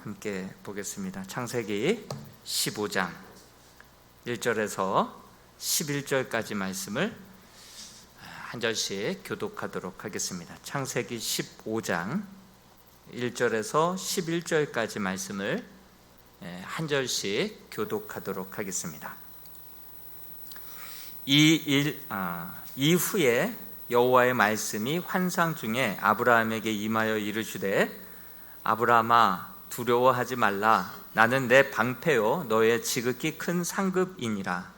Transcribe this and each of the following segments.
함께 보겠습니다. 창세기 15장 1절에서 11절까지 말씀을 한 절씩 교독하도록 하겠습니다. 창세기 15장 1절에서 11절까지 말씀을 한 절씩 교독하도록 하겠습니다. 이후에 여호와의 말씀이 환상 중에 아브라함에게 임하여 이르시되 아브라함아 두려워하지 말라. 나는 내 방패요 너의 지극히 큰 상급이니라.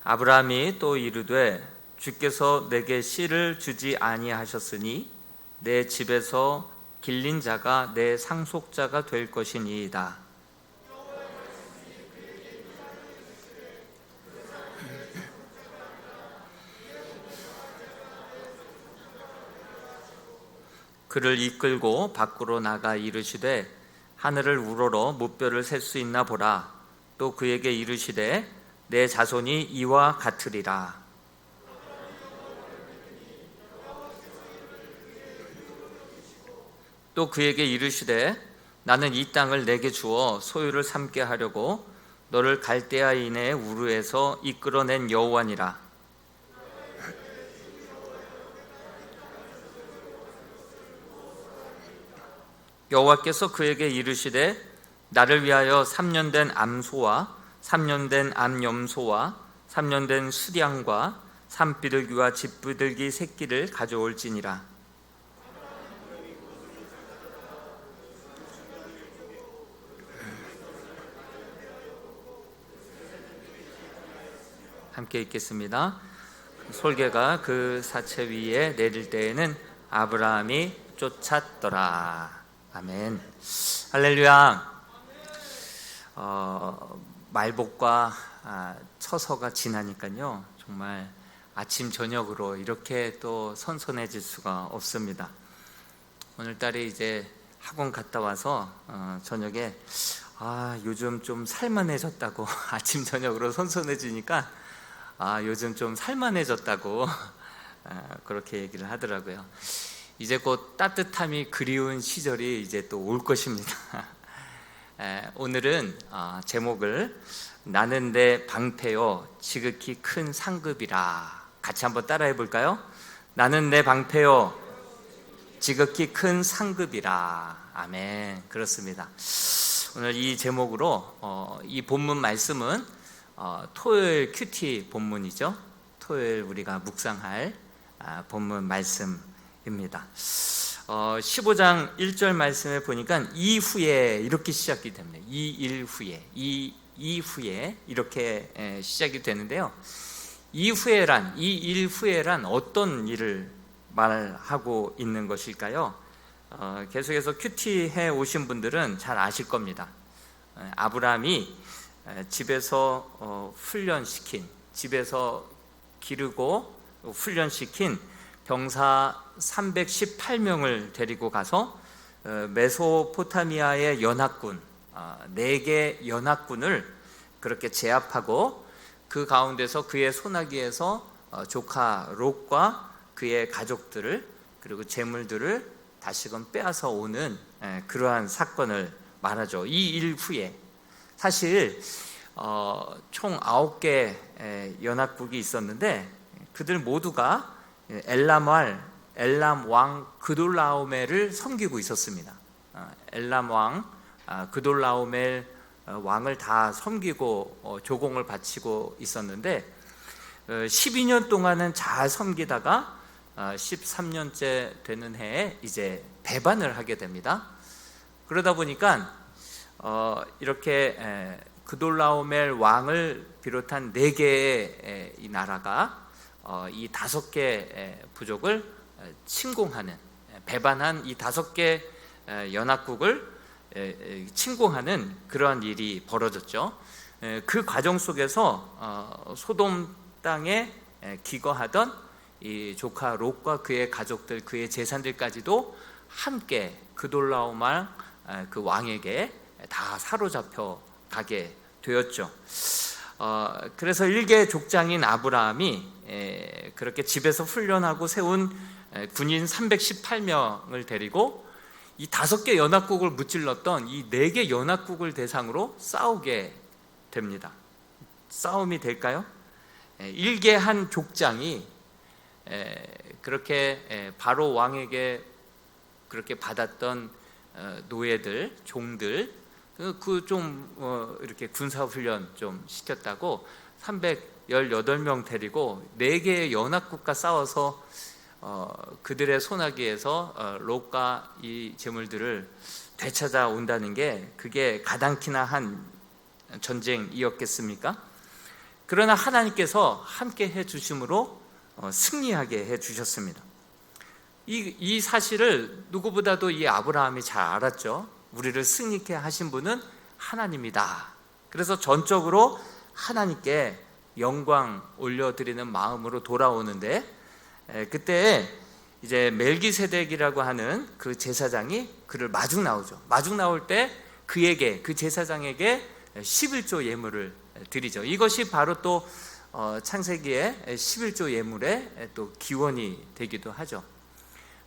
아브라함이 또 이르되 주께서 내게 씨를 주지 아니하셨으니 내 집에서 길린 자가 내 상속자가 될 것이니이다. 그를 이끌고 밖으로 나가 이르시되 하늘을 우러러 무뼈를 셀 수 있나 보라. 또 그에게 이르시되 내 자손이 이와 같으리라. 또 그에게 이르시되 나는 이 땅을 내게 주어 소유를 삼게 하려고 너를 갈대아인의 우르에서 이끌어낸 여호와니라. 여호와께서 그에게 이르시되 나를 위하여 3년 된 암소와 3년 된 암염소와 3년 된 수량과 산비둘기와 집비둘기 새끼를 가져올지니라. 함께 읽겠습니다. 솔개가 그 사체 위에 내릴 때에는 아브라함이 쫓았더라. 아멘. 할렐루야. 말복과 처서가 지나니까요 정말 아침 저녁으로 이렇게 또 선선해질 수가 없습니다. 오늘따라 이제 학원 갔다 와서 저녁에 요즘 좀 살만해졌다고 아침 저녁으로 선선해지니까 요즘 좀 살만해졌다고 그렇게 얘기를 하더라고요. 이제 곧 따뜻함이 그리운 시절이 이제 또 올 것입니다. 오늘은 제목을 나는 내 방패요 지극히 큰 상급이라 같이 한번 따라해 볼까요? 나는 내 방패요 지극히 큰 상급이라. 아멘. 그렇습니다. 오늘 이 제목으로 이 본문 말씀은 토요일 큐티 본문이죠. 토요일 우리가 묵상할 본문 말씀입니다. 15장 1절 말씀에 보니까 이후에 이렇게 시작이 됩니다. 이 일 후에, 이후에 이렇게 시작이 되는데요. 이 일 후에란 어떤 일을 말하고 있는 것일까요? 계속해서 큐티해 오신 분들은 잘 아실 겁니다. 아브라함이 집에서 훈련시킨, 집에서 기르고 훈련시킨 병사 318명을 데리고 가서 메소포타미아의 연합군 4개 연합군을 그렇게 제압하고 그 가운데서 그의 소나기에서 조카 롯과 그의 가족들을 그리고 재물들을 다시금 빼앗아 오는 그러한 사건을 말하죠. 이 일 후에 사실 총 9개 연합국이 있었는데 그들 모두가 엘람 왕 그돌라오멜을 섬기고 있었습니다. 엘람 왕 그돌라오멜 왕을 다 섬기고 조공을 바치고 있었는데 12년 동안은 잘 섬기다가 13년째 되는 해에 이제 배반을 하게 됩니다. 그러다 보니까 이렇게 그돌라오멜 왕을 비롯한 4개의 이 나라가 이 5개 부족을 침공하는, 배반한 이 5개 연합국을 침공하는 그러한 일이 벌어졌죠. 그 과정 속에서 소돔 땅에 기거하던 이 조카 롯과 그의 가족들, 그의 재산들까지도 함께 그돌라오멜 그 왕에게 다 사로잡혀 가게 되었죠. 그래서 일개 족장인 아브라함이 그렇게 집에서 훈련하고 세운 군인 318명을 데리고 이 5개 연합국을 무찔렀던 이 4개 연합국을 대상으로 싸우게 됩니다. 싸움이 될까요? 일개 한 족장이 그렇게 바로 왕에게 그렇게 받았던 노예들, 종들 이렇게 군사훈련 좀 시켰다고 318명 데리고 4개의 연합국과 싸워서 그들의 소나기에서 롯과 이 재물들을 되찾아 온다는 게 그게 가당키나 한 전쟁이었겠습니까? 그러나 하나님께서 함께 해주심으로 승리하게 해주셨습니다. 이 사실을 누구보다도 이 아브라함이 잘 알았죠. 우리를 승리케 하신 분은 하나님이다. 그래서 전적으로 하나님께 영광 올려드리는 마음으로 돌아오는데, 그때 이제 멜기세덱이라고 하는 그 제사장이 그를 마중 나오죠. 마중 나올 때 그에게, 그 제사장에게 11조 예물을 드리죠. 이것이 바로 또 창세기의 11조 예물의 또 기원이 되기도 하죠.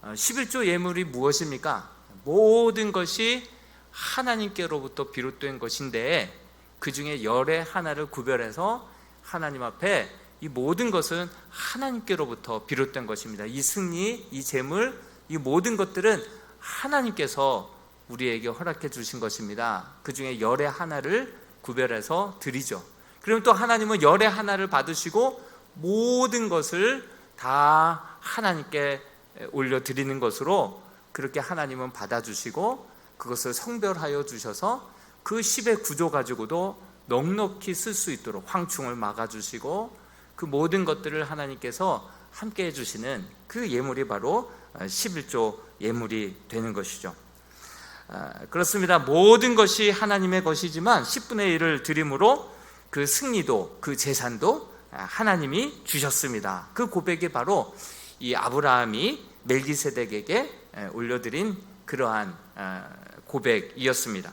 11조 예물이 무엇입니까? 모든 것이 하나님께로부터 비롯된 것인데 그 중에 열의 하나를 구별해서 하나님 앞에 이 모든 것은 하나님께로부터 비롯된 것입니다. 이 승리, 이 재물, 이 모든 것들은 하나님께서 우리에게 허락해 주신 것입니다. 그 중에 열의 하나를 구별해서 드리죠. 그러면 또 하나님은 열의 하나를 받으시고 모든 것을 다 하나님께 올려드리는 것으로 그렇게 하나님은 받아주시고 그것을 성별하여 주셔서 그 10의 구조 가지고도 넉넉히 쓸 수 있도록 황충을 막아주시고 그 모든 것들을 하나님께서 함께 해주시는 그 예물이 바로 11조 예물이 되는 것이죠. 그렇습니다. 모든 것이 하나님의 것이지만 10분의 1을 드림으로 그 승리도, 그 재산도 하나님이 주셨습니다. 그 고백이 바로 이 아브라함이 멜기세덱에게 올려드린 그러한 고백이었습니다.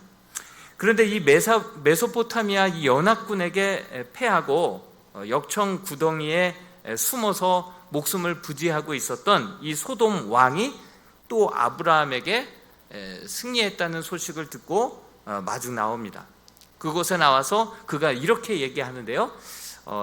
그런데 이 메소포타미아 이 연합군에게 패하고 역청 구덩이에 숨어서 목숨을 부지하고 있었던 이 소돔 왕이 또 아브라함에게 승리했다는 소식을 듣고 마중 나옵니다. 그곳에 나와서 그가 이렇게 얘기하는데요.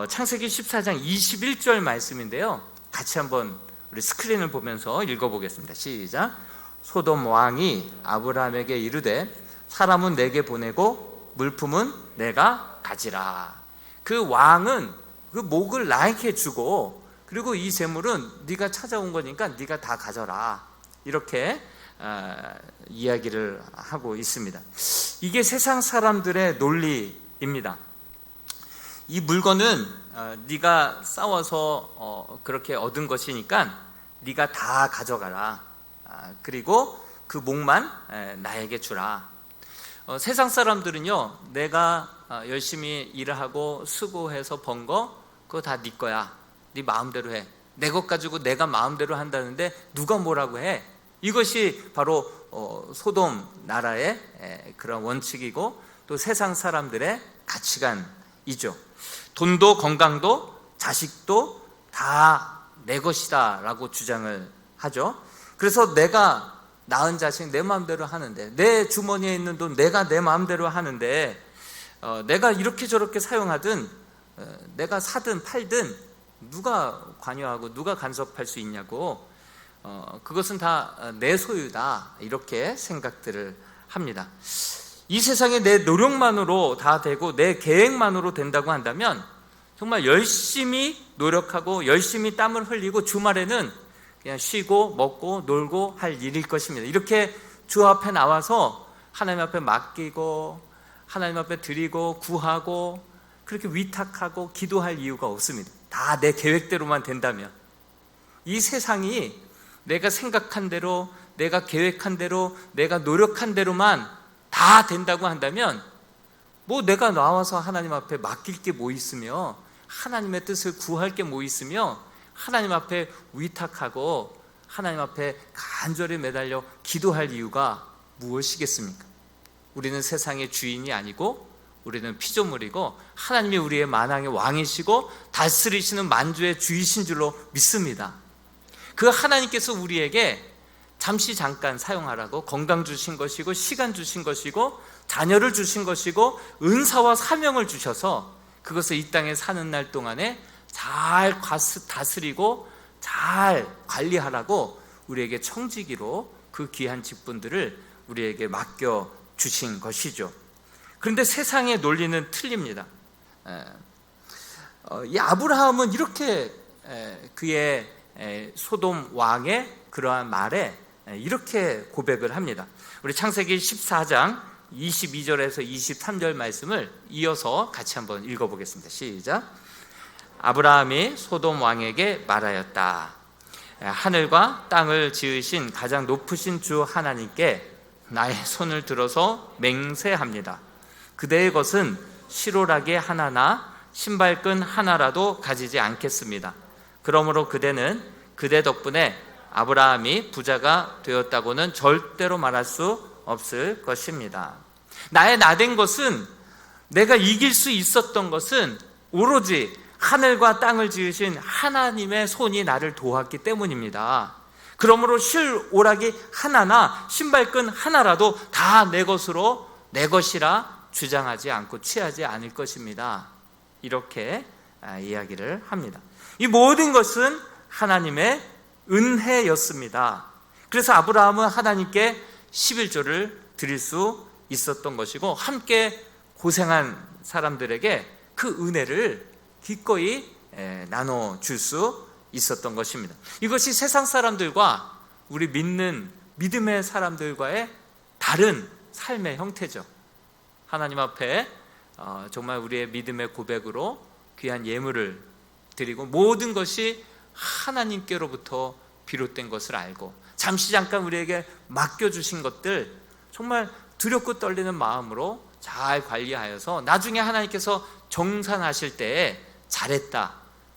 창세기 14장 21절 말씀인데요. 같이 한번 우리 스크린을 보면서 읽어보겠습니다. 시작. 소돔 왕이 아브라함에게 이르되 사람은 내게 보내고 물품은 내가 가지라. 그 왕은 그 목을 나에게 주고 그리고 이 재물은 네가 찾아온 거니까 네가 다 가져라. 이렇게 이야기를 하고 있습니다. 이게 세상 사람들의 논리입니다. 이 물건은 네가 싸워서 그렇게 얻은 것이니까 네가 다 가져가라. 그리고 그 목만 나에게 주라. 세상 사람들은요, 내가 열심히 일을 하고 수고해서 번 거 그거 다 네 거야. 네 마음대로 해. 내 것 가지고 내가 마음대로 한다는데 누가 뭐라고 해? 이것이 바로 소돔 나라의 그런 원칙이고 또 세상 사람들의 가치관이죠. 돈도 건강도 자식도 다 내 것이다 라고 주장을 하죠. 그래서 내가 낳은 자식 내 마음대로 하는데, 내 주머니에 있는 돈 내가 내 마음대로 하는데, 내가 이렇게 저렇게 사용하든 내가 사든 팔든 누가 관여하고 누가 간섭할 수 있냐고, 그것은 다 내 소유다 이렇게 생각들을 합니다. 이 세상에 내 노력만으로 다 되고 내 계획만으로 된다고 한다면 정말 열심히 노력하고 열심히 땀을 흘리고 주말에는 그냥 쉬고 먹고 놀고 할 일일 것입니다. 이렇게 주 앞에 나와서 하나님 앞에 맡기고 하나님 앞에 드리고 구하고 그렇게 위탁하고 기도할 이유가 없습니다. 다 내 계획대로만 된다면, 이 세상이 내가 생각한 대로 내가 계획한 대로 내가 노력한 대로만 다 된다고 한다면 뭐 내가 나와서 하나님 앞에 맡길 게 뭐 있으며 하나님의 뜻을 구할 게 뭐 있으며 하나님 앞에 위탁하고 하나님 앞에 간절히 매달려 기도할 이유가 무엇이겠습니까? 우리는 세상의 주인이 아니고 우리는 피조물이고 하나님이 우리의 만왕의 왕이시고 다스리시는 만주의 주이신 줄로 믿습니다. 그 하나님께서 우리에게 잠깐 사용하라고 건강 주신 것이고 시간 주신 것이고 자녀를 주신 것이고 은사와 사명을 주셔서 그것을 이 땅에 사는 날 동안에 잘 다스리고 잘 관리하라고 우리에게 청지기로 그 귀한 직분들을 우리에게 맡겨 주신 것이죠. 그런데 세상의 논리는 틀립니다. 이 아브라함은 이렇게 그의 소돔 왕의 그러한 말에 이렇게 고백을 합니다. 우리 창세기 14장 22절에서 23절 말씀을 이어서 같이 한번 읽어보겠습니다. 시작. 아브라함이 소돔 왕에게 말하였다. 하늘과 땅을 지으신 가장 높으신 주 하나님께 나의 손을 들어서 맹세합니다. 그대의 것은 시로라기 하나나 신발끈 하나라도 가지지 않겠습니다. 그러므로 그대는 그대 덕분에 아브라함이 부자가 되었다고는 절대로 말할 수 없을 것입니다. 나의 나된 것은, 내가 이길 수 있었던 것은 오로지 하늘과 땅을 지으신 하나님의 손이 나를 도왔기 때문입니다. 그러므로 실오라기 하나나 신발끈 하나라도 다 내 것으로, 내 것이라 주장하지 않고 취하지 않을 것입니다. 이렇게 이야기를 합니다. 이 모든 것은 하나님의 은혜였습니다. 그래서 아브라함은 하나님께 11조를 드릴 수 있었던 것이고, 함께 고생한 사람들에게 그 은혜를 기꺼이 나눠줄 수 있었던 것입니다. 이것이 세상 사람들과 우리 믿음의 사람들과의 다른 삶의 형태죠. 하나님 앞에 정말 우리의 믿음의 고백으로 귀한 예물을 드리고 모든 것이 하나님께로부터 비롯된 것을 알고 잠깐 우리에게 맡겨주신 것들 정말 두렵고 떨리는 마음으로 잘 관리하여서 나중에 하나님께서 정산하실 때에 잘했다,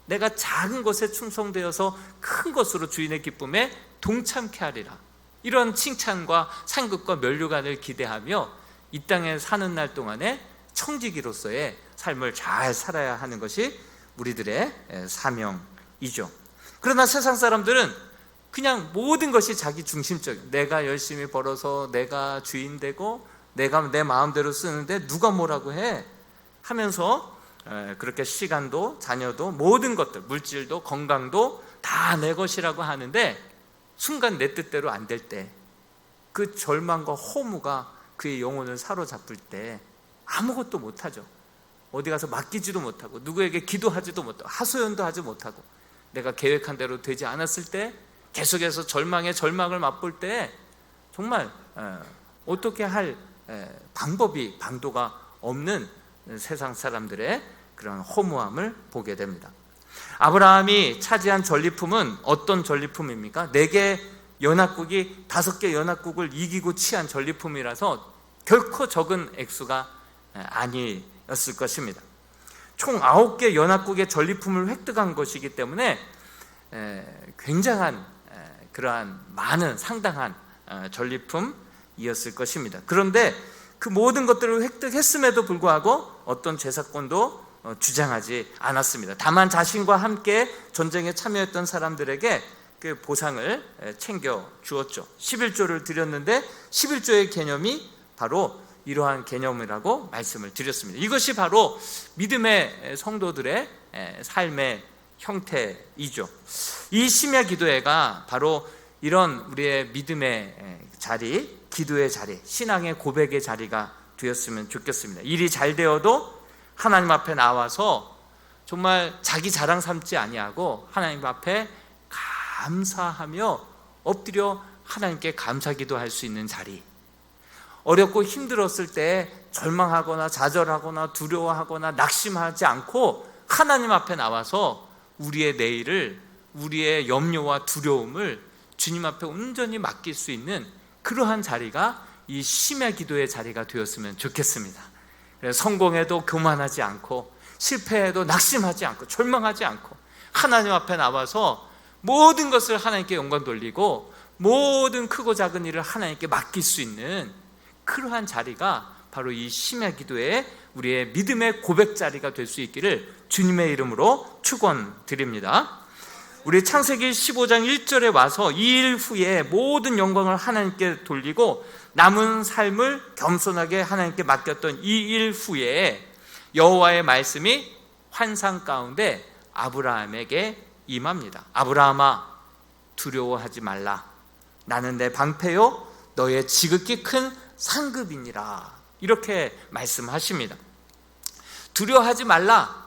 내가 작은 것에 충성되어서 큰 것으로 주인의 기쁨에 동참케 하리라, 이런 칭찬과 상급과 면류관을 기대하며 이 땅에 사는 날 동안에 청지기로서의 삶을 잘 살아야 하는 것이 우리들의 사명이죠. 그러나 세상 사람들은 그냥 모든 것이 자기 중심적, 내가 열심히 벌어서 내가 주인 되고 내가 내 마음대로 쓰는데 누가 뭐라고 해 하면서 그렇게 시간도 자녀도 모든 것들, 물질도 건강도 다 내 것이라고 하는데 순간 내 뜻대로 안 될 때, 그 절망과 허무가 그의 영혼을 사로잡을 때 아무것도 못하죠. 어디 가서 맡기지도 못하고 누구에게 기도하지도 못하고 하소연도 하지 못하고 내가 계획한 대로 되지 않았을 때 계속해서 절망을 맛볼 때 정말 어떻게 할 방도가 없는 세상 사람들의 그런 허무함을 보게 됩니다. 아브라함이 차지한 전리품은 어떤 전리품입니까? 4개 연합국이 5개 연합국을 이기고 취한 전리품이라서 결코 적은 액수가 아니었을 것입니다. 총 9개 연합국의 전리품을 획득한 것이기 때문에 굉장한 그러한 많은 상당한 전리품이었을 것입니다. 그런데 그 모든 것들을 획득했음에도 불구하고 어떤 제사권도 주장하지 않았습니다. 다만 자신과 함께 전쟁에 참여했던 사람들에게 그 보상을 챙겨 주었죠. 11조를 드렸는데 11조의 개념이 바로 이러한 개념이라고 말씀을 드렸습니다. 이것이 바로 믿음의 성도들의 삶의 형태이죠. 이 심야 기도회가 바로 이런 우리의 믿음의 자리, 기도의 자리, 신앙의 고백의 자리가 되었으면 좋겠습니다. 일이 잘 되어도 하나님 앞에 나와서 정말 자기 자랑 삼지 아니하고 하나님 앞에 감사하며 엎드려 하나님께 감사 기도할 수 있는 자리, 어렵고 힘들었을 때 절망하거나 좌절하거나 두려워하거나 낙심하지 않고 하나님 앞에 나와서 우리의 내일을, 우리의 염려와 두려움을 주님 앞에 온전히 맡길 수 있는 그러한 자리가 이 심야 기도의 자리가 되었으면 좋겠습니다. 그래서 성공해도 교만하지 않고 실패해도 낙심하지 않고 절망하지 않고 하나님 앞에 나와서 모든 것을 하나님께 영광 돌리고 모든 크고 작은 일을 하나님께 맡길 수 있는 그러한 자리가 바로 이 심야 기도의 우리의 믿음의 고백 자리가 될 수 있기를 주님의 이름으로 축원드립니다. 우리 창세기 15장 1절에 와서 이 일 후에 모든 영광을 하나님께 돌리고 남은 삶을 겸손하게 하나님께 맡겼던 이 일 후에 여호와의 말씀이 환상 가운데 아브라함에게 임합니다. 아브라함아, 두려워하지 말라. 나는 내 방패요 너의 지극히 큰 상급이니라. 이렇게 말씀하십니다. 두려워하지 말라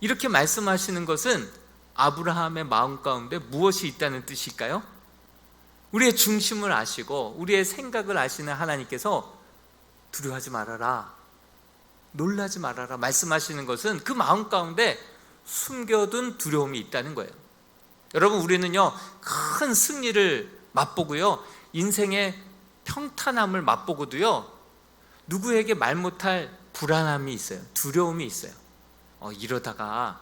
이렇게 말씀하시는 것은 아브라함의 마음 가운데 무엇이 있다는 뜻일까요? 우리의 중심을 아시고 우리의 생각을 아시는 하나님께서 두려워하지 말아라, 놀라지 말아라 말씀하시는 것은 그 마음 가운데 숨겨둔 두려움이 있다는 거예요. 여러분, 우리는요 큰 승리를 맛보고요 인생의 평탄함을 맛보고도요 누구에게 말 못할 불안함이 있어요. 두려움이 있어요. 이러다가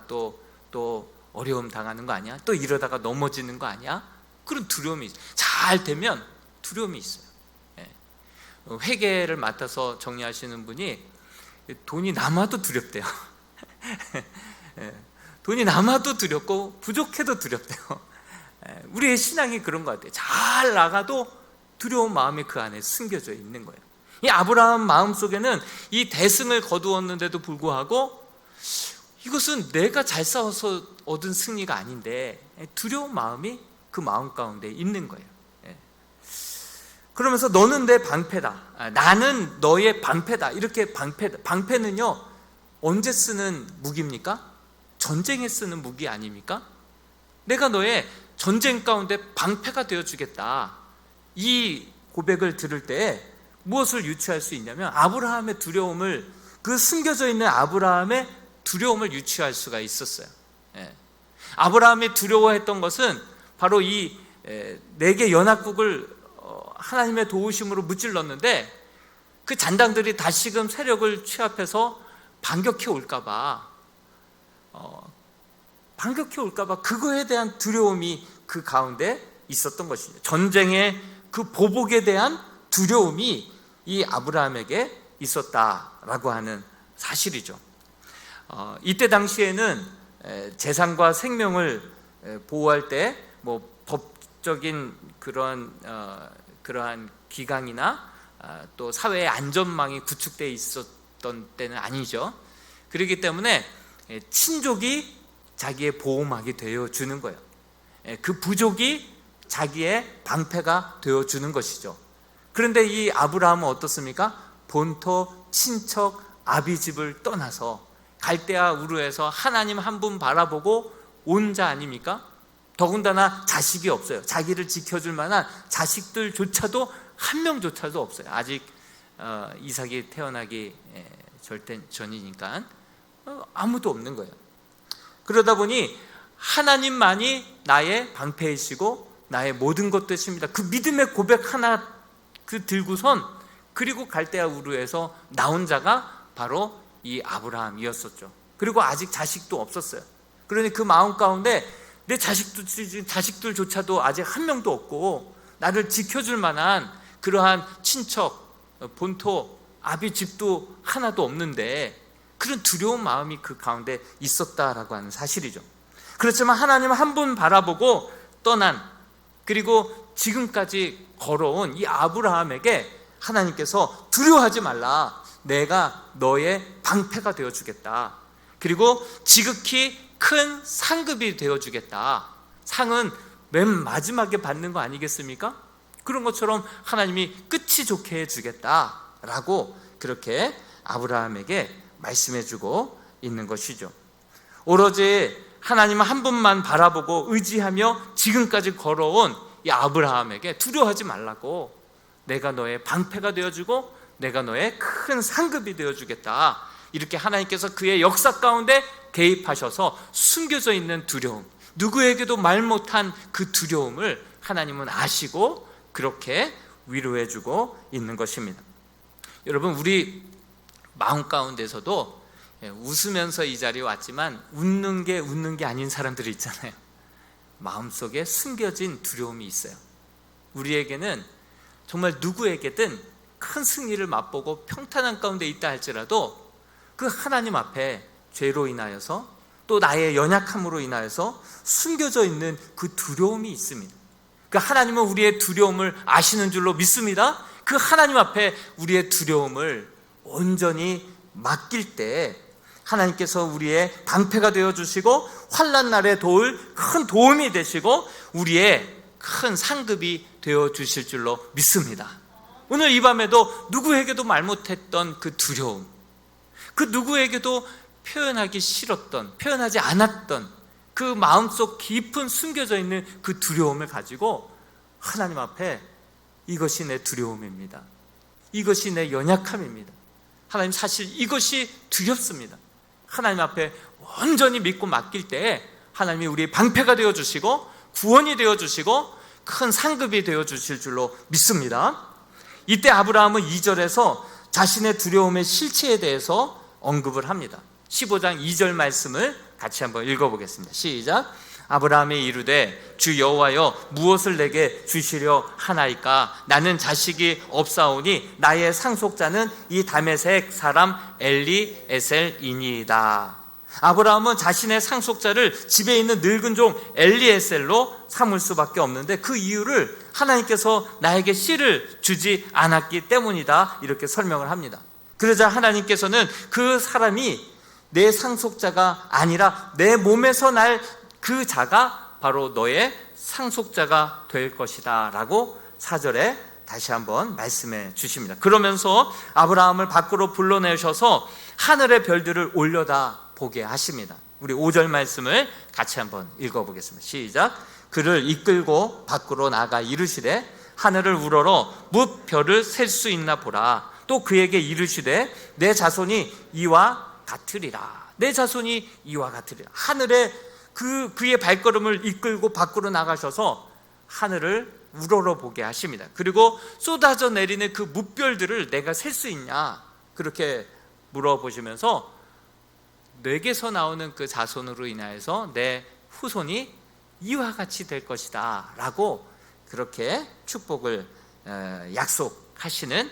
또 어려움 당하는 거 아니야? 또 이러다가 넘어지는 거 아니야? 그런 두려움이 있어요. 잘 되면 두려움이 있어요. 회계를 맡아서 정리하시는 분이 돈이 남아도 두렵대요. 돈이 남아도 두렵고 부족해도 두렵대요. 우리의 신앙이 그런 것 같아요. 잘 나가도 두려운 마음이 그 안에 숨겨져 있는 거예요. 이 아브라함 마음속에는 이 대승을 거두었는데도 불구하고 이것은 내가 잘 싸워서 얻은 승리가 아닌데 두려운 마음이 그 마음 가운데 있는 거예요. 그러면서 너는 내 방패다, 나는 너의 방패다. 이렇게 방패는요 언제 쓰는 무기입니까? 전쟁에 쓰는 무기 아닙니까? 내가 너의 전쟁 가운데 방패가 되어주겠다. 이 고백을 들을 때 무엇을 유추할 수 있냐면 아브라함의 두려움을, 그 숨겨져 있는 아브라함의 두려움을 유추할 수가 있었어요. 아브라함이 두려워했던 것은 바로 이 4개 연합국을 하나님의 도우심으로 무찔렀는데 그 잔당들이 다시금 세력을 취합해서 반격해 올까봐 그거에 대한 두려움이 그 가운데 있었던 것이죠. 전쟁의 그 보복에 대한 두려움이 이 아브라함에게 있었다라고 하는 사실이죠. 이때 당시에는 재산과 생명을 보호할 때 뭐 법적인 그러한 기강이나 또 사회의 안전망이 구축되어 있었던 때는 아니죠. 그렇기 때문에 친족이 자기의 보호막이 되어주는 거예요. 그 부족이 자기의 방패가 되어주는 것이죠. 그런데 이 아브라함은 어떻습니까? 본토 친척 아비집을 떠나서 갈대아 우르에서 하나님 한 분 바라보고 온 자 아닙니까? 더군다나 자식이 없어요. 자기를 지켜줄 만한 자식들조차도 한 명조차도 없어요. 아직 이삭이 태어나기 절대 전이니까 아무도 없는 거예요. 그러다 보니 하나님만이 나의 방패이시고 나의 모든 것 되십니다. 그 믿음의 고백 하나 들고선 그리고 갈대아 우르에서 나온 자가 바로 이 아브라함이었었죠. 그리고 아직 자식도 없었어요. 그러니 그 마음 가운데 내 자식들조차도 아직 한 명도 없고 나를 지켜줄 만한 그러한 친척, 본토, 아비 집도 하나도 없는데 그런 두려운 마음이 그 가운데 있었다라고 하는 사실이죠. 그렇지만 하나님 한 분 바라보고 떠난, 그리고 지금까지 걸어온 이 아브라함에게 하나님께서 두려워하지 말라, 내가 너의 방패가 되어주겠다, 그리고 지극히 큰 상급이 되어주겠다. 상은 맨 마지막에 받는 거 아니겠습니까? 그런 것처럼 하나님이 끝이 좋게 해주겠다라고 그렇게 아브라함에게 말씀해주고 있는 것이죠. 오로지 하나님 한 분만 바라보고 의지하며 지금까지 걸어온 이 아브라함에게 두려워하지 말라고, 내가 너의 방패가 되어주고 내가 너의 큰 상급이 되어주겠다, 이렇게 하나님께서 그의 역사 가운데 개입하셔서 숨겨져 있는 두려움, 누구에게도 말 못한 그 두려움을 하나님은 아시고 그렇게 위로해주고 있는 것입니다. 여러분, 우리 마음 가운데서도 웃으면서 이 자리에 왔지만 웃는 게 아닌 사람들이 있잖아요. 마음속에 숨겨진 두려움이 있어요. 우리에게는 정말 누구에게든 큰 승리를 맛보고 평탄한 가운데 있다 할지라도 그 하나님 앞에 죄로 인하여서 또 나의 연약함으로 인하여서 숨겨져 있는 그 두려움이 있습니다. 그 하나님은 우리의 두려움을 아시는 줄로 믿습니다. 그 하나님 앞에 우리의 두려움을 온전히 맡길 때 하나님께서 우리의 방패가 되어주시고 환난 날에 도울 큰 도움이 되시고 우리의 큰 상급이 되어주실 줄로 믿습니다. 오늘 이 밤에도 누구에게도 말 못했던 그 두려움, 그 누구에게도 표현하기 싫었던, 표현하지 않았던 그 마음속 깊은 숨겨져 있는 그 두려움을 가지고 하나님 앞에 이것이 내 두려움입니다. 이것이 내 연약함입니다. 하나님, 사실 이것이 두렵습니다. 하나님 앞에 온전히 믿고 맡길 때에 하나님이 우리의 방패가 되어주시고 구원이 되어주시고 큰 상급이 되어주실 줄로 믿습니다. 이때 아브라함은 2절에서 자신의 두려움의 실체에 대해서 언급을 합니다. 15장 2절 말씀을 같이 한번 읽어보겠습니다. 시작. 아브라함이 이르되 주 여호와여 무엇을 내게 주시려 하나이까? 나는 자식이 없사오니 나의 상속자는 이 다메섹 사람 엘리에셀이니이다. 아브라함은 자신의 상속자를 집에 있는 늙은 종 엘리에셀로 삼을 수밖에 없는데 그 이유를 하나님께서 나에게 씨를 주지 않았기 때문이다, 이렇게 설명을 합니다. 그러자 하나님께서는 그 사람이 내 상속자가 아니라 내 몸에서 날 그 자가 바로 너의 상속자가 될 것이다 라고 4절에 다시 한번 말씀해 주십니다. 그러면서 아브라함을 밖으로 불러내셔서 하늘의 별들을 올려다 보게 하십니다. 우리 5절 말씀을 같이 한번 읽어보겠습니다. 시작. 그를 이끌고 밖으로 나가 이르시되 하늘을 우러러 뭇 별을 셀 수 있나 보라. 또 그에게 이르시되 내 자손이 이와 같으리라. 내 자손이 이와 같으리라. 하늘에 그의 발걸음을 이끌고 밖으로 나가셔서 하늘을 우러러 보게 하십니다. 그리고 쏟아져 내리는 그 뭇별들을 내가 셀 수 있냐, 그렇게 물어보시면서 내게서 나오는 그 자손으로 인하여서 내 후손이 이와 같이 될 것이다 라고 그렇게 축복을 약속하시는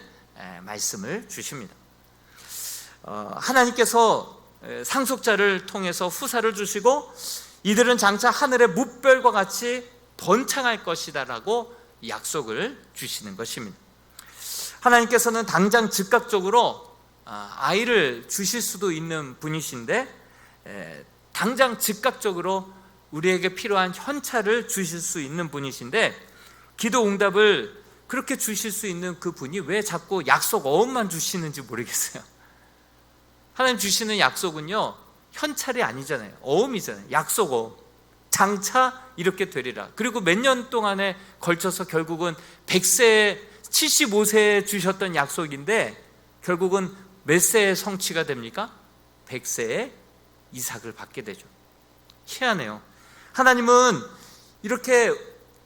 말씀을 주십니다. 하나님께서 상속자를 통해서 후사를 주시고 이들은 장차 하늘의 뭇별과 같이 번창할 것이다 라고 약속을 주시는 것입니다. 하나님께서는 당장 즉각적으로 아이를 주실 수도 있는 분이신데 당장 즉각적으로 우리에게 필요한 현찰을 주실 수 있는 분이신데 기도 응답을 그렇게 주실 수 있는 그 분이 왜 자꾸 약속 어음만 주시는지 모르겠어요. 하나님 주시는 약속은요 현찰이 아니잖아요. 어음이잖아요. 약속 어음. 장차 이렇게 되리라. 그리고 몇 년 동안에 걸쳐서 결국은 100세, 75세에 주셨던 약속인데 결국은 몇 세에 성취가 됩니까? 100세에 이삭을 받게 되죠. 희한해요. 하나님은 이렇게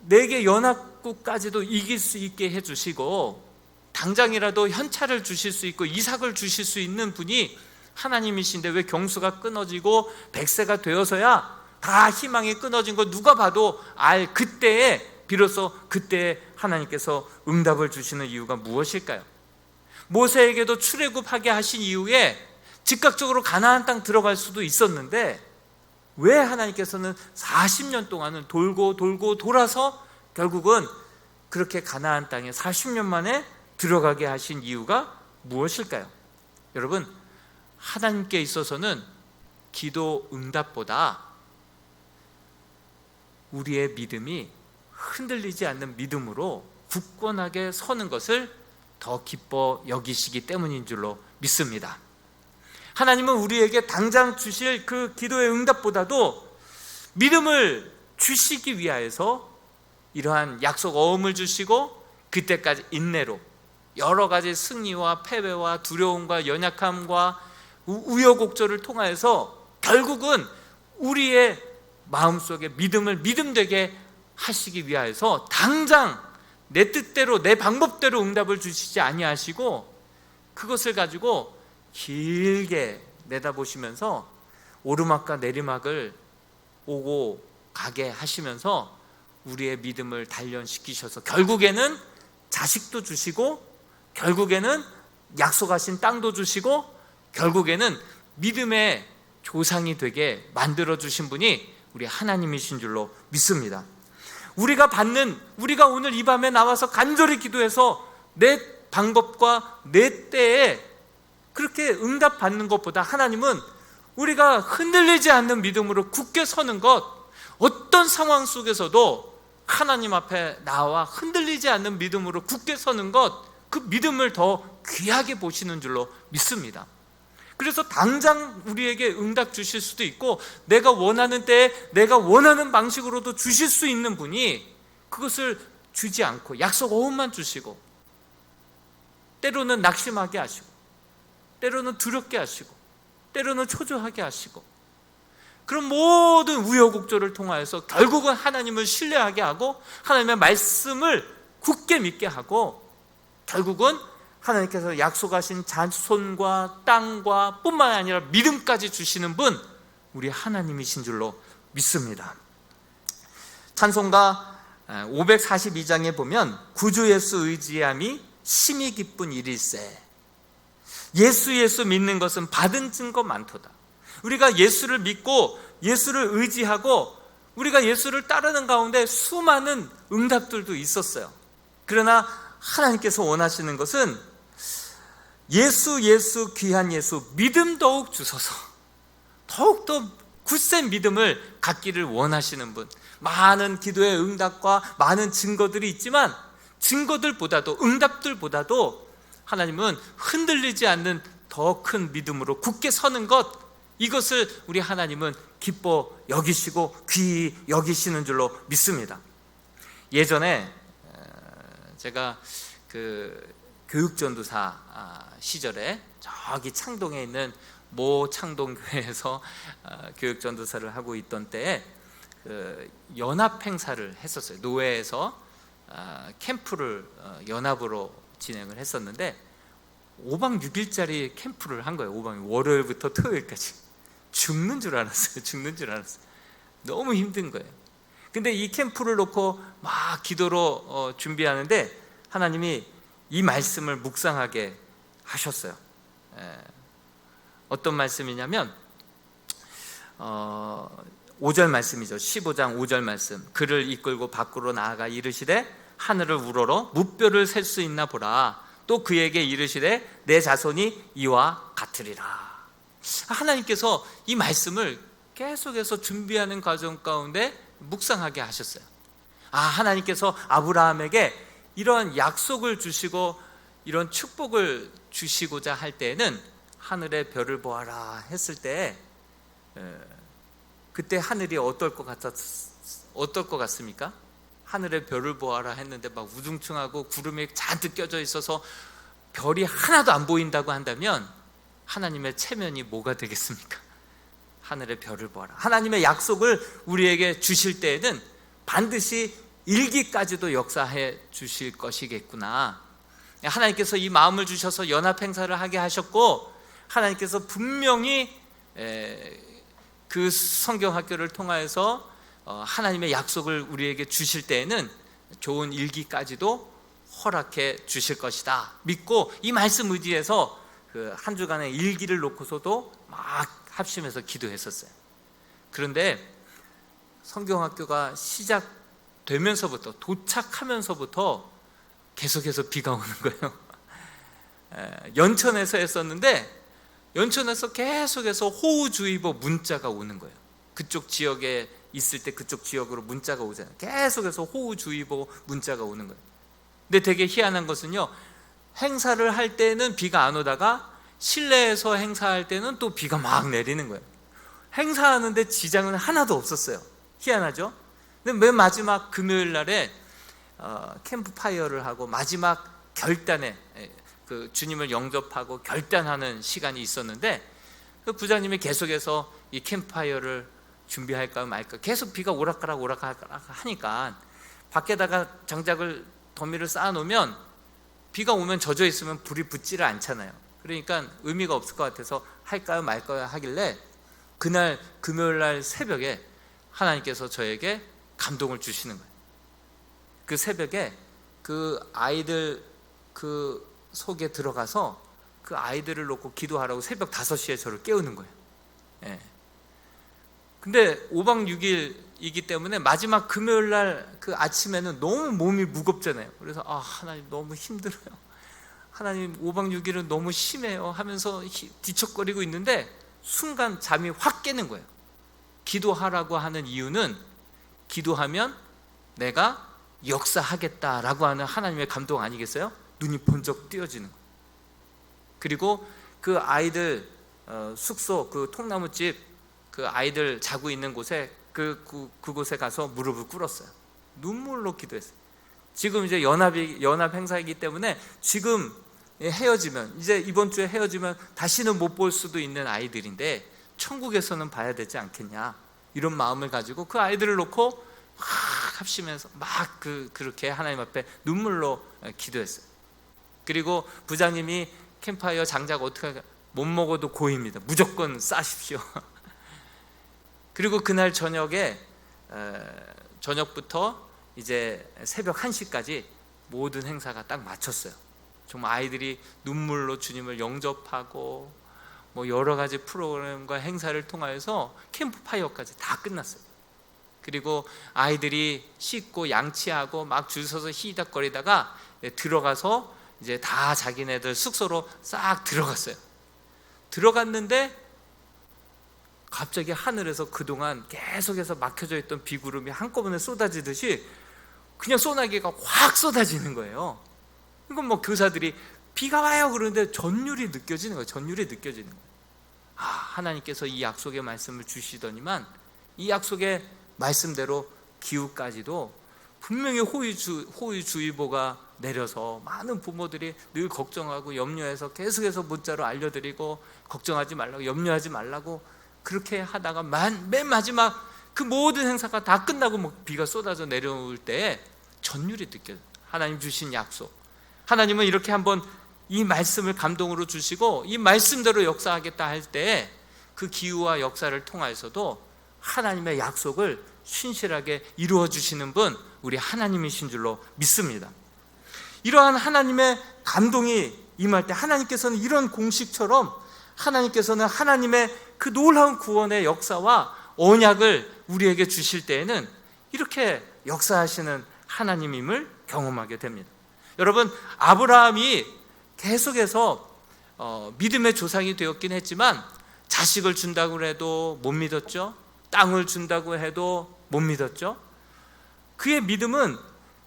내게 연합국까지도 이길 수 있게 해주시고 당장이라도 현찰을 주실 수 있고 이삭을 주실 수 있는 분이 하나님이신데 왜 경수가 끊어지고 100세가 되어서야 다 희망이 끊어진 거 누가 봐도 알 그때에 비로소 그때에 하나님께서 응답을 주시는 이유가 무엇일까요? 모세에게도 출애굽하게 하신 이후에 즉각적으로 가나안 땅 들어갈 수도 있었는데 왜 하나님께서는 40년 동안은 돌고 돌아서 결국은 그렇게 가나안 땅에 40년 만에 들어가게 하신 이유가 무엇일까요? 여러분, 하나님께 있어서는 기도 응답보다 우리의 믿음이 흔들리지 않는 믿음으로 굳건하게 서는 것을 더 기뻐 여기시기 때문인 줄로 믿습니다. 하나님은 우리에게 당장 주실 그 기도의 응답보다도 믿음을 주시기 위하여서 이러한 약속 어음을 주시고 그때까지 인내로 여러 가지 승리와 패배와 두려움과 연약함과 우여곡절을 통하여서 결국은 우리의 마음속에 믿음을 믿음되게 하시기 위하여서 당장 내 뜻대로 내 방법대로 응답을 주시지 아니하시고 그것을 가지고 길게 내다보시면서 오르막과 내리막을 오고 가게 하시면서 우리의 믿음을 단련시키셔서 결국에는 자식도 주시고 결국에는 약속하신 땅도 주시고 결국에는 믿음의 조상이 되게 만들어 주신 분이 우리 하나님이신 줄로 믿습니다. 우리가 오늘 이 밤에 나와서 간절히 기도해서 내 방법과 내 때에 그렇게 응답받는 것보다 하나님은 우리가 흔들리지 않는 믿음으로 굳게 서는 것, 어떤 상황 속에서도 하나님 앞에 나와 흔들리지 않는 믿음으로 굳게 서는 것, 그 믿음을 더 귀하게 보시는 줄로 믿습니다. 그래서 당장 우리에게 응답 주실 수도 있고 내가 원하는 때에 내가 원하는 방식으로도 주실 수 있는 분이 그것을 주지 않고 약속 어음만 주시고 때로는 낙심하게 하시고 때로는 두렵게 하시고 때로는 초조하게 하시고 그런 모든 우여곡절을 통하여서 결국은 하나님을 신뢰하게 하고 하나님의 말씀을 굳게 믿게 하고 결국은 하나님께서 약속하신 자손과 땅과 뿐만 아니라 믿음까지 주시는 분, 우리 하나님이신 줄로 믿습니다. 찬송가 542장에 보면 구주 예수 의지함이 심히 기쁜 일일세. 예수 믿는 것은 받은 증거 많도다. 우리가 예수를 믿고 예수를 의지하고 우리가 예수를 따르는 가운데 수많은 응답들도 있었어요. 그러나 하나님께서 원하시는 것은 예수 귀한 예수 믿음 더욱 주소서, 더욱더 굳센 믿음을 갖기를 원하시는 분. 많은 기도의 응답과 많은 증거들이 있지만 증거들보다도 응답들보다도 하나님은 흔들리지 않는 더 큰 믿음으로 굳게 서는 것, 이것을 우리 하나님은 기뻐 여기시고 귀히 여기시는 줄로 믿습니다. 예전에 제가 교육전도사 시절에 저기 창동에 있는 모 창동교회에서 교육전도사를 하고 있던 때에 연합 행사를 했었어요. 노회에서 캠프를 연합으로 진행을 했었는데 5박 6일짜리 캠프를 한 거예요. 5박 월요일부터 토요일까지. 죽는 줄 알았어요. 너무 힘든 거예요. 근데 이 캠프를 놓고 막 기도로 준비하는데 하나님이 이 말씀을 묵상하게 하셨어요. 어떤 말씀이냐면 5절 말씀이죠. 15장 5절 말씀. 그를 이끌고 밖으로 나아가 이르시되 하늘을 우러러 무뼈를 셀 수 있나 보라. 또 그에게 이르시되 내 자손이 이와 같으리라. 하나님께서 이 말씀을 계속해서 준비하는 과정 가운데 묵상하게 하셨어요. 하나님께서 아브라함에게 이런 약속을 주시고 이런 축복을 주시고자 할 때에는 하늘의 별을 보아라 했을 때 그때 하늘이 어떨 것 같습니까? 하늘의 별을 보아라 했는데 막 우중충하고 구름이 잔뜩 껴져 있어서 별이 하나도 안 보인다고 한다면 하나님의 체면이 뭐가 되겠습니까? 하늘의 별을 보아라. 하나님의 약속을 우리에게 주실 때에는 반드시 일기까지도 역사해 주실 것이겠구나. 하나님께서 이 마음을 주셔서 연합 행사를 하게 하셨고 하나님께서 분명히 그 성경학교를 통하여서 하나님의 약속을 우리에게 주실 때에는 좋은 일기까지도 허락해 주실 것이다 믿고 이 말씀 의지해서 그 한 주간의 일기를 놓고서도 막 합심해서 기도했었어요. 그런데 성경학교가 시작되면서부터 도착하면서부터 계속해서 비가 오는 거예요. 연천에서 했었는데 연천에서 계속해서 호우주의보 문자가 오는 거예요. 그쪽 지역에 있을 때 그쪽 지역으로 문자가 오잖아요. 계속해서 호우주의보 문자가 오는 거예요. 근데 되게 희한한 것은요, 행사를 할 때는 비가 안 오다가 실내에서 행사할 때는 또 비가 막 내리는 거예요. 행사하는데 지장은 하나도 없었어요. 희한하죠? 근데 맨 마지막 금요일 날에 캠프파이어를 하고 마지막 결단에 그 주님을 영접하고 결단하는 시간이 있었는데 그 부장님이 계속해서 이 캠프파이어를 준비할까 말까 계속 비가 오락가락 하니까 밖에다가 장작을 더미를 쌓아놓으면 비가 오면 젖어 있으면 불이 붙지를 않잖아요. 그러니까 의미가 없을 것 같아서 할까요 말까요 하길래 그날 금요일날 새벽에 하나님께서 저에게 감동을 주시는 거예요. 그 새벽에 그 아이들 그 속에 들어가서 그 아이들을 놓고 기도하라고 새벽 5시에 저를 깨우는 거예요. 예. 근데 5박 6일이기 때문에 마지막 금요일 날 그 아침에는 너무 몸이 무겁잖아요. 그래서 하나님 너무 힘들어요. 하나님 5박 6일은 너무 심해요 하면서 뒤척거리고 있는데 순간 잠이 확 깨는 거예요. 기도하라고 하는 이유는 기도하면 내가 역사하겠다라고 하는 하나님의 감동 아니겠어요? 눈이 번쩍 띄어지는 거예요. 그리고 그 아이들 숙소, 그 통나무집, 그 아이들 자고 있는 곳에 그곳에 가서 무릎을 꿇었어요. 눈물로 기도했어요. 지금 이제 연합 행사이기 때문에 지금 헤어지면, 이제 이번 주에 헤어지면 다시는 못 볼 수도 있는 아이들인데 천국에서는 봐야 되지 않겠냐, 이런 마음을 가지고 그 아이들을 놓고 막 합시면서 막 그렇게 하나님 앞에 눈물로 기도했어요. 그리고 부장님이 캠프파이어 장작 어떻게 할까? 못 먹어도 고입니다. 무조건 싸십시오. 그리고 그날 저녁부터 이제 새벽 1시까지 모든 행사가 딱 마쳤어요. 정말 아이들이 눈물로 주님을 영접하고 뭐 여러 가지 프로그램과 행사를 통하여서 캠프파이어까지 다 끝났어요. 그리고 아이들이 씻고 양치하고 막 줄 서서 히덕거리다가 들어가서 이제 다 자기네들 숙소로 싹 들어갔어요. 들어갔는데 갑자기 하늘에서 그동안 계속해서 막혀져 있던 비구름이 한꺼번에 쏟아지듯이 그냥 소나기가 확 쏟아지는 거예요. 이건 뭐 교사들이 비가 와요 그러는데 전율이 느껴지는 거예요. 전율이 느껴지는 거예요. 하나님께서 이 약속의 말씀을 주시더니만 이 약속의 말씀대로 기후까지도 분명히 호우주의보가 내려서 많은 부모들이 늘 걱정하고 염려해서 계속해서 문자로 알려드리고 걱정하지 말라고, 염려하지 말라고 그렇게 하다가 맨 마지막 그 모든 행사가 다 끝나고 뭐 비가 쏟아져 내려올 때 전율이 느껴져요. 하나님 주신 약속. 하나님은 이렇게 한번 이 말씀을 감동으로 주시고 이 말씀대로 역사하겠다 할 때 그 기후와 역사를 통하여서도 하나님의 약속을 신실하게 이루어 주시는 분, 우리 하나님이신 줄로 믿습니다. 이러한 하나님의 감동이 임할 때 하나님께서는 이런 공식처럼 하나님께서는 하나님의 그 놀라운 구원의 역사와 언약을 우리에게 주실 때에는 이렇게 역사하시는 하나님임을 경험하게 됩니다. 여러분, 아브라함이 계속해서 믿음의 조상이 되었긴 했지만 자식을 준다고 해도 못 믿었죠. 땅을 준다고 해도 못 믿었죠. 그의 믿음은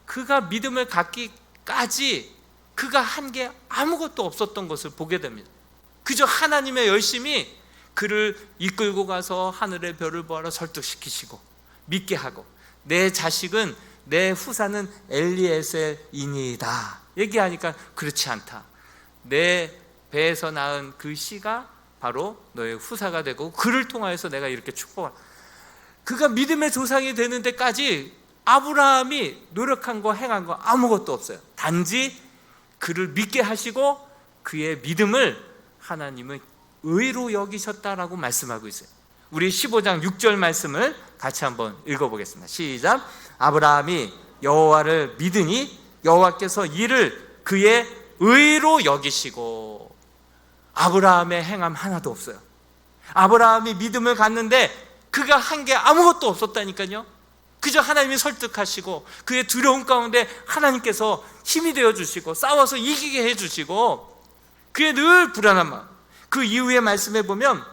그가 믿음을 갖기까지 그가 한 게 아무것도 없었던 것을 보게 됩니다. 그저 하나님의 열심히 그를 이끌고 가서 하늘의 별을 보아라 설득시키시고 믿게 하고, 내 자식은 내 후사는 엘리에셀이니이다 얘기하니까 그렇지 않다, 내 배에서 낳은 그 씨가 바로 너의 후사가 되고 그를 통하여서 내가 이렇게 축복한다. 그가 믿음의 조상이 되는 데까지 아브라함이 노력한 거 행한 거 아무것도 없어요. 단지 그를 믿게 하시고 그의 믿음을 하나님은 의로 여기셨다라고 말씀하고 있어요. 우리 15장 6절 말씀을 같이 한번 읽어보겠습니다. 시작. 아브라함이 여호와를 믿으니 여호와께서 이를 그의 의로 여기시고. 아브라함의 행함 하나도 없어요. 아브라함이 믿음을 갖는데 그가 한 게 아무것도 없었다니까요. 그저 하나님이 설득하시고 그의 두려움 가운데 하나님께서 힘이 되어주시고 싸워서 이기게 해주시고 그의 늘 불안한 마음. 그 이후의 말씀에 보면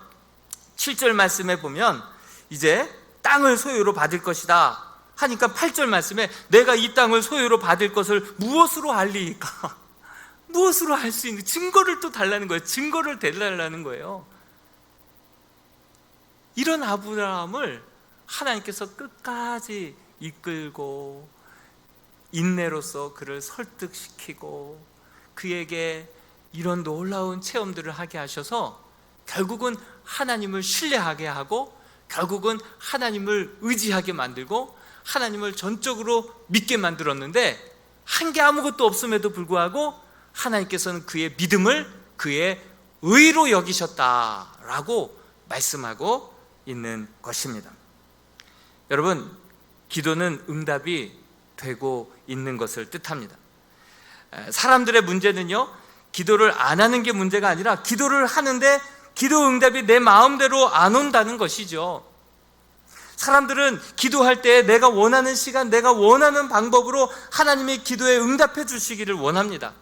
7절 말씀에 보면 이제 땅을 소유로 받을 것이다 하니까 8절 말씀에 내가 이 땅을 소유로 받을 것을 무엇으로 알리까? 무엇으로 할 수 있는 증거를 또 달라는 거예요. 증거를 대달라는 거예요. 이런 아브라함을 하나님께서 끝까지 이끌고 인내로서 그를 설득시키고 그에게 이런 놀라운 체험들을 하게 하셔서 결국은 하나님을 신뢰하게 하고 결국은 하나님을 의지하게 만들고 하나님을 전적으로 믿게 만들었는데 한 게 아무것도 없음에도 불구하고 하나님께서는 그의 믿음을 그의 의로 여기셨다라고 말씀하고 있는 것입니다. 여러분, 기도는 응답이 되고 있는 것을 뜻합니다. 사람들의 문제는요, 기도를 안 하는 게 문제가 아니라 기도를 하는데 기도 응답이 내 마음대로 안 온다는 것이죠. 사람들은 기도할 때 내가 원하는 시간, 내가 원하는 방법으로 하나님의 기도에 응답해 주시기를 원합니다.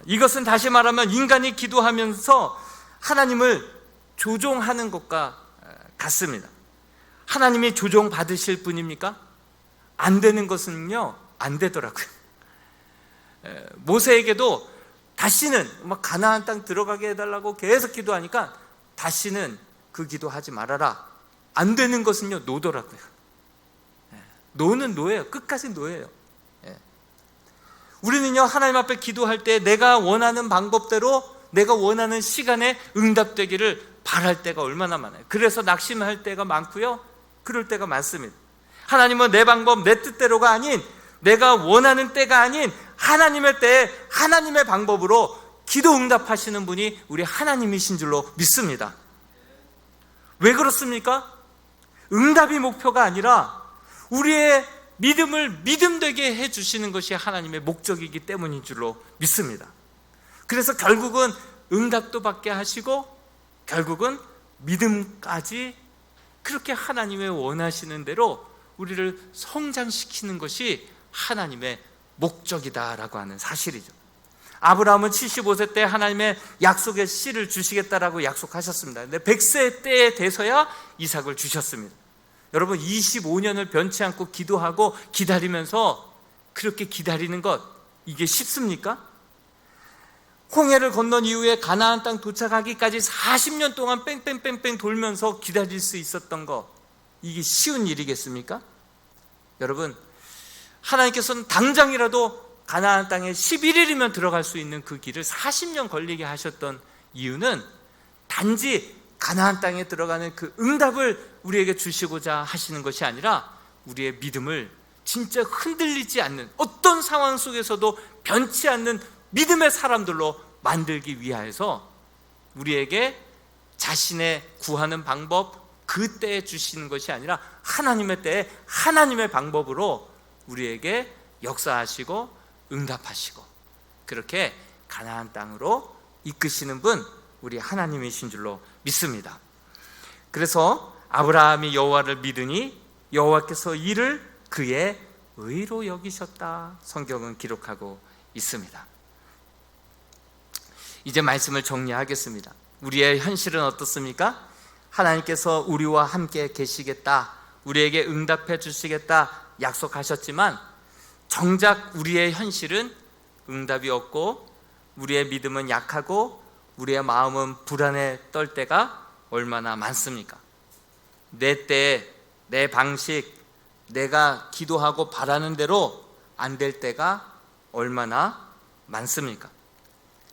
이것은 다시 말하면 인간이 기도하면서 하나님을 조종하는 것과 같습니다. 하나님이 조종받으실 분입니까? 안 되는 것은요, 안 되더라고요. 모세에게도 다시는 막 가나안 땅 들어가게 해달라고 계속 기도하니까 다시는 그 기도하지 말아라. 안 되는 것은요, 노더라고요. 노는 노예요. 끝까지 노예요. 우리는요, 하나님 앞에 기도할 때 내가 원하는 방법대로 내가 원하는 시간에 응답되기를 바랄 때가 얼마나 많아요. 그래서 낙심할 때가 많고요, 그럴 때가 많습니다. 하나님은 내 방법, 내 뜻대로가 아닌, 내가 원하는 때가 아닌 하나님의 때에 하나님의 방법으로 기도 응답하시는 분이 우리 하나님이신 줄로 믿습니다. 왜 그렇습니까? 응답이 목표가 아니라 우리의 믿음을 믿음되게 해주시는 것이 하나님의 목적이기 때문인 줄로 믿습니다. 그래서 결국은 응답도 받게 하시고 결국은 믿음까지 그렇게 하나님의 원하시는 대로 우리를 성장시키는 것이 하나님의 목적이다라고 하는 사실이죠. 아브라함은 75세 때 하나님의 약속의 씨를 주시겠다라고 약속하셨습니다. 근데 100세 때에 돼서야 이삭을 주셨습니다. 여러분, 25년을 변치 않고 기도하고 기다리면서 그렇게 기다리는 것, 이게 쉽습니까? 홍해를 건넌 이후에 가나안 땅 도착하기까지 40년 동안 뺑뺑뺑뺑 돌면서 기다릴 수 있었던 것, 이게 쉬운 일이겠습니까? 여러분, 하나님께서는 당장이라도 가나안 땅에 11일이면 들어갈 수 있는 그 길을 40년 걸리게 하셨던 이유는 단지 가나안 땅에 들어가는 그 응답을 우리에게 주시고자 하시는 것이 아니라 우리의 믿음을 진짜 흔들리지 않는, 어떤 상황 속에서도 변치 않는 믿음의 사람들로 만들기 위하여서 우리에게 자신의 구하는 방법, 그 때에 주시는 것이 아니라 하나님의 때에 하나님의 방법으로 우리에게 역사하시고 응답하시고 그렇게 가나안 땅으로 이끄시는 분, 우리 하나님이신 줄로 믿습니다. 그래서 아브라함이 여호와를 믿으니 여호와께서 이를 그의 의로 여기셨다, 성경은 기록하고 있습니다. 이제 말씀을 정리하겠습니다. 우리의 현실은 어떻습니까? 하나님께서 우리와 함께 계시겠다, 우리에게 응답해 주시겠다 약속하셨지만 정작 우리의 현실은 응답이 없고 우리의 믿음은 약하고 우리의 마음은 불안에 떨 때가 얼마나 많습니까? 내 때, 내 방식, 내가 기도하고 바라는 대로 안 될 때가 얼마나 많습니까?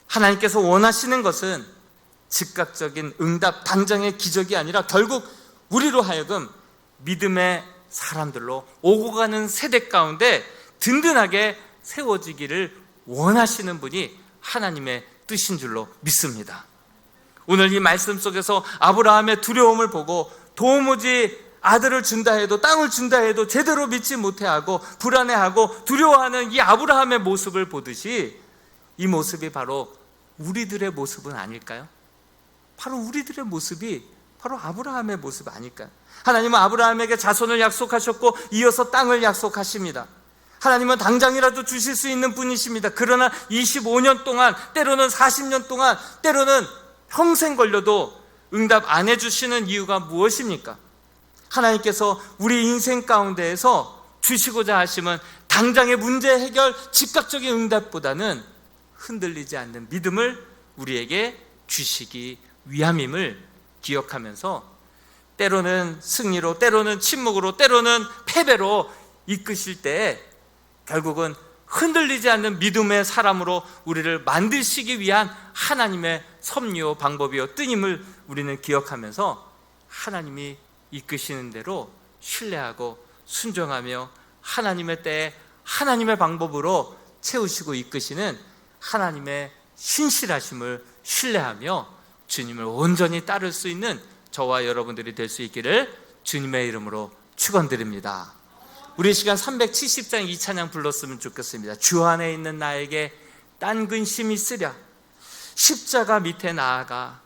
하나님께서 원하시는 것은 즉각적인 응답, 당장의 기적이 아니라 결국 우리로 하여금 믿음의 사람들로 오고 가는 세대 가운데 든든하게 세워지기를 원하시는 분이 하나님의 뜻인 줄로 믿습니다. 오늘 이 말씀 속에서 아브라함의 두려움을 보고 도무지 아들을 준다 해도, 땅을 준다 해도 제대로 믿지 못해하고 불안해하고 두려워하는 이 아브라함의 모습을 보듯이 이 모습이 바로 우리들의 모습은 아닐까요? 바로 우리들의 모습이 바로 아브라함의 모습 아닐까요? 하나님은 아브라함에게 자손을 약속하셨고 이어서 땅을 약속하십니다. 하나님은 당장이라도 주실 수 있는 분이십니다. 그러나 25년 동안, 때로는 40년 동안, 때로는 평생 걸려도 응답 안 해주시는 이유가 무엇입니까? 하나님께서 우리 인생 가운데에서 주시고자 하시면 당장의 문제 해결, 즉각적인 응답보다는 흔들리지 않는 믿음을 우리에게 주시기 위함임을 기억하면서 때로는 승리로, 때로는 침묵으로, 때로는 패배로 이끄실 때 결국은 흔들리지 않는 믿음의 사람으로 우리를 만드시기 위한 하나님의 섭리요 방법이요 뜻임을 우리는 기억하면서 하나님이 이끄시는 대로 신뢰하고 순종하며 하나님의 때에 하나님의 방법으로 채우시고 이끄시는 하나님의 신실하심을 신뢰하며 주님을 온전히 따를 수 있는 저와 여러분들이 될 수 있기를 주님의 이름으로 축원드립니다. 우리 시간 370장 이 찬양 불렀으면 좋겠습니다. 주 안에 있는 나에게 딴 근심이 쓰랴. 십자가 밑에 나아가